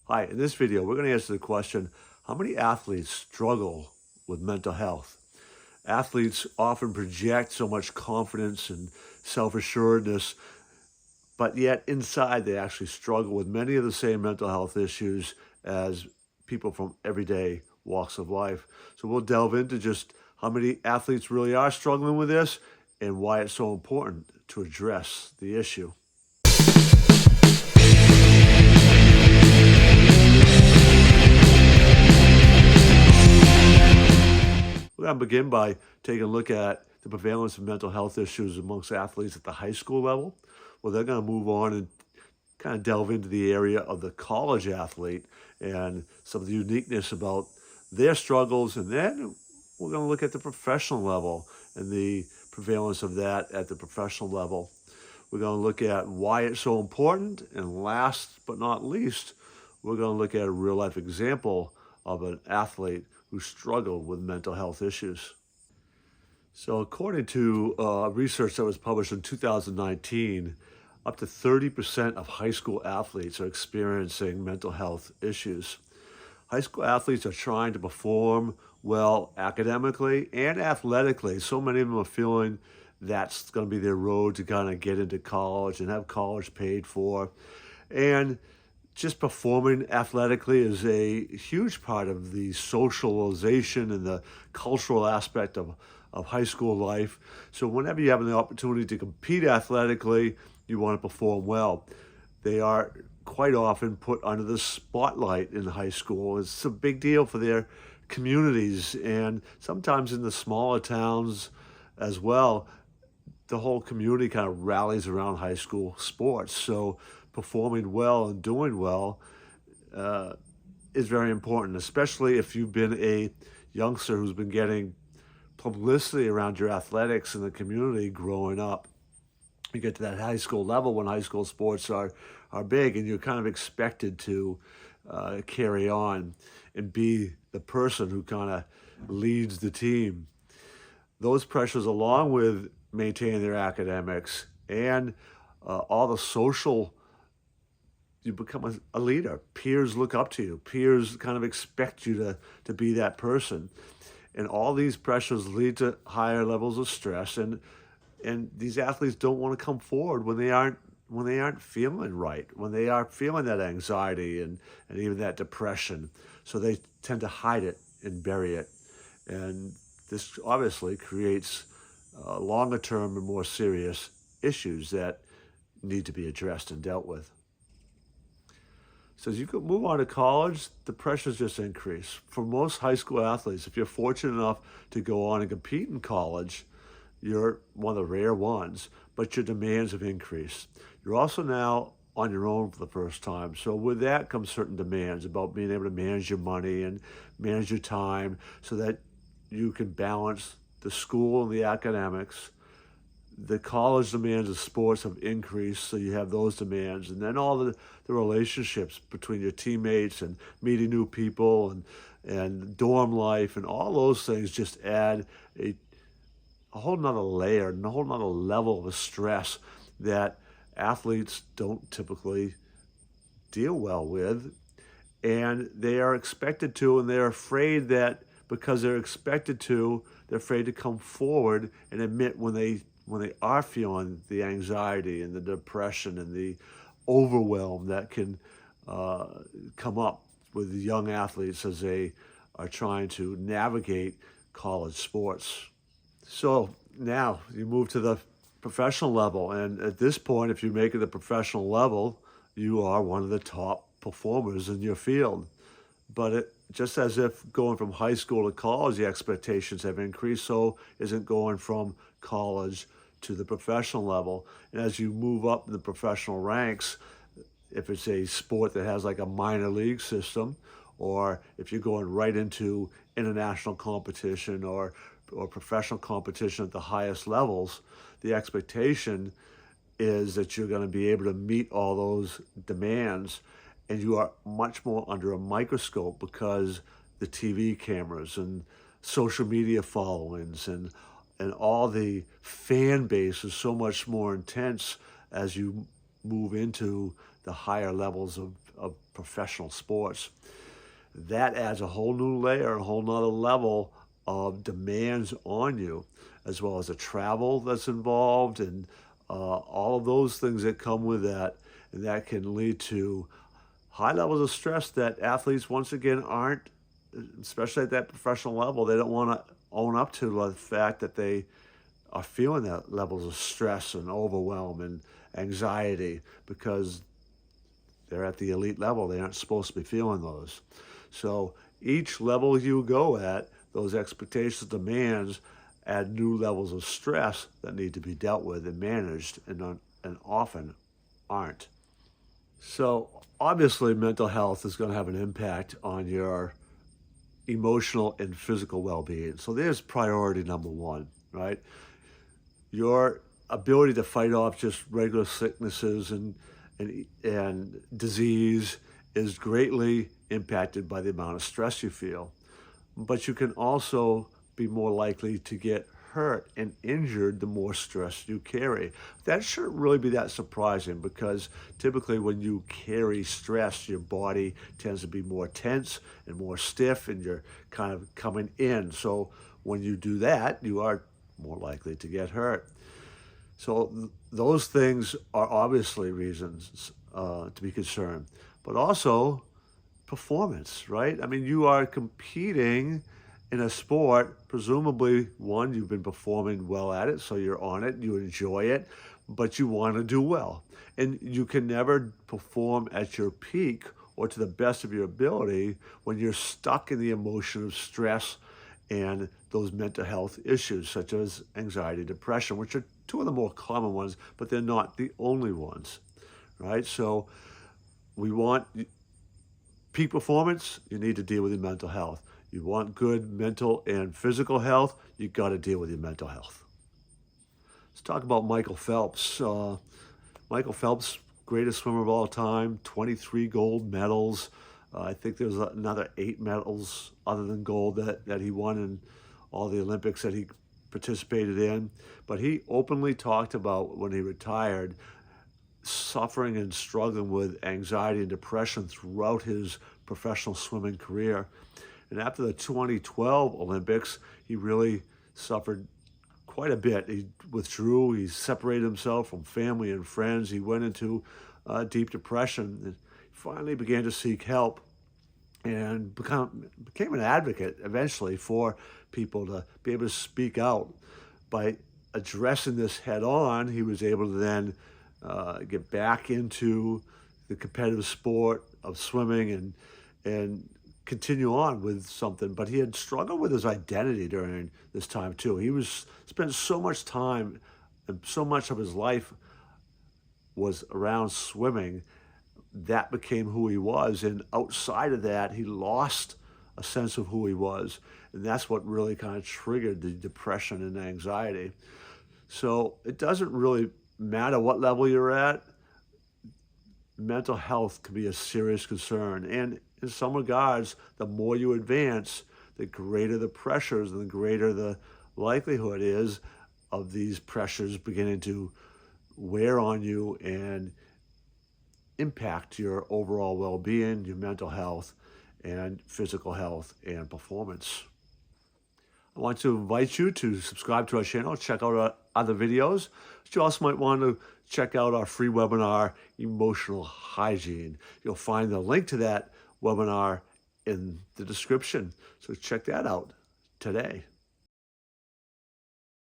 Hi, in this video, we're going to answer the question, how many athletes struggle with mental health? Athletes often project so much confidence and self-assuredness, but yet inside they actually struggle with many of the same mental health issues as people from everyday walks of life. So we'll delve into just how many athletes really are struggling with this and why it's so important to address the issue. We're going to begin by taking a look at the prevalence of mental health issues amongst athletes at the high school level. Well, they're going to move on and kind of delve into the area of the college athlete and some of the uniqueness about their struggles. And then we're going to look at the professional level and the prevalence of that at the professional level. We're going to look at why it's so important. And last but not least, we're going to look at a real life example of an athlete who struggled with mental health issues. So according to research that was published in 2019, up to 30% of high school athletes are experiencing mental health issues. High school athletes are trying to perform well academically and athletically. So many of them are feeling that's going to be their road to kind of get into college and have college paid for. And just performing athletically is a huge part of the socialization and the cultural aspect of high school life. So whenever you have an opportunity to compete athletically, you want to perform well. They are quite often put under the spotlight in high school. It's a big deal for their communities, and sometimes in the smaller towns as well, the whole community kind of rallies around high school sports. So performing well and doing well is very important, especially if you've been a youngster who's been getting publicity around your athletics in the community growing up. You get to that high school level when high school sports are big, and you're kind of expected to carry on and be the person who kind of leads the team. Those pressures, along with maintaining their academics and all the social, you become a leader. Peers look up to you. Peers kind of expect you to be that person. And all these pressures lead to higher levels of stress. And these athletes don't want to come forward when they aren't feeling right, when they are feeling that anxiety and even that depression. So they tend to hide it and bury it. And this obviously creates longer term and more serious issues that need to be addressed and dealt with. So as you move on to college, the pressures just increase. For most high school athletes, if you're fortunate enough to go on and compete in college, you're one of the rare ones, but your demands have increased. You're also now on your own for the first time. So with that comes certain demands about being able to manage your money and manage your time so that you can balance the school and the academics. The college demands of sports have increased, so you have those demands. And then all the relationships between your teammates and meeting new people and dorm life and all those things just add a whole nother layer and a whole nother level of stress that athletes don't typically deal well with. And they are expected to, and they're afraid that because they're expected to, they're afraid to come forward and admit when they are feeling the anxiety and the depression and the overwhelm that can come up with young athletes as they are trying to navigate college sports. So now you move to the professional level, and at this point, if you make it the professional level, you are one of the top performers in your field. But just as if going from high school to college, the expectations have increased, so isn't going from college to the professional level. And as you move up in the professional ranks, if it's a sport that has like a minor league system, or if you're going right into international competition or professional competition at the highest levels, the expectation is that you're going to be able to meet all those demands, and you are much more under a microscope because the TV cameras and social media followings and all the fan base is so much more intense as you move into the higher levels of professional sports. That adds a whole new layer, a whole nother level of demands on you, as well as the travel that's involved and all of those things that come with that. And that can lead to high levels of stress that athletes, once again, aren't, especially at that professional level, they don't want to own up to the fact that they are feeling that levels of stress and overwhelm and anxiety because they're at the elite level. They aren't supposed to be feeling those. So each level you go at, those expectations, demands, add new levels of stress that need to be dealt with and managed, and often aren't. So obviously mental health is going to have an impact on your emotional and physical well-being. So there's priority number one, right? Your ability to fight off just regular sicknesses and disease is greatly impacted by the amount of stress you feel. But you can also be more likely to get hurt and injured the more stress you carry. That shouldn't really be that surprising because typically when you carry stress, your body tends to be more tense and more stiff and you're kind of coming in. So when you do that, you are more likely to get hurt. So those things are obviously reasons to be concerned, but also performance, right? I mean, you are competing in a sport, presumably, one, you've been performing well at it, so you're on it, you enjoy it, but you want to do well. And you can never perform at your peak or to the best of your ability when you're stuck in the emotion of stress and those mental health issues, such as anxiety, depression, which are two of the more common ones, but they're not the only ones, right? So we want peak performance, you need to deal with your mental health. You want good mental and physical health, you got to deal with your mental health. Let's talk about Michael Phelps. Michael Phelps, greatest swimmer of all time, 23 gold medals. I think there was another 8 medals other than gold that he won in all the Olympics that he participated in. But he openly talked about when he retired, suffering and struggling with anxiety and depression throughout his professional swimming career. And after the 2012 Olympics, he really suffered quite a bit. He withdrew, he separated himself from family and friends. He went into deep depression and finally began to seek help and became an advocate eventually for people to be able to speak out. By addressing this head on, he was able to then get back into the competitive sport of swimming and continue on with something. But he had struggled with his identity during this time too. He spent so much time and so much of his life was around swimming. That became who he was, and outside of that, he lost a sense of who he was, and that's what really kind of triggered the depression and anxiety. So it doesn't really matter what level you're at. Mental health can be a serious concern, and in some regards, the more you advance, the greater the pressures and the greater the likelihood is of these pressures beginning to wear on you and impact your overall well-being, your mental health, and physical health and performance. I want to invite you to subscribe to our channel, check out our other videos. But you also might want to check out our free webinar, Emotional Hygiene. You'll find the link to that webinar in the description. So check that out today.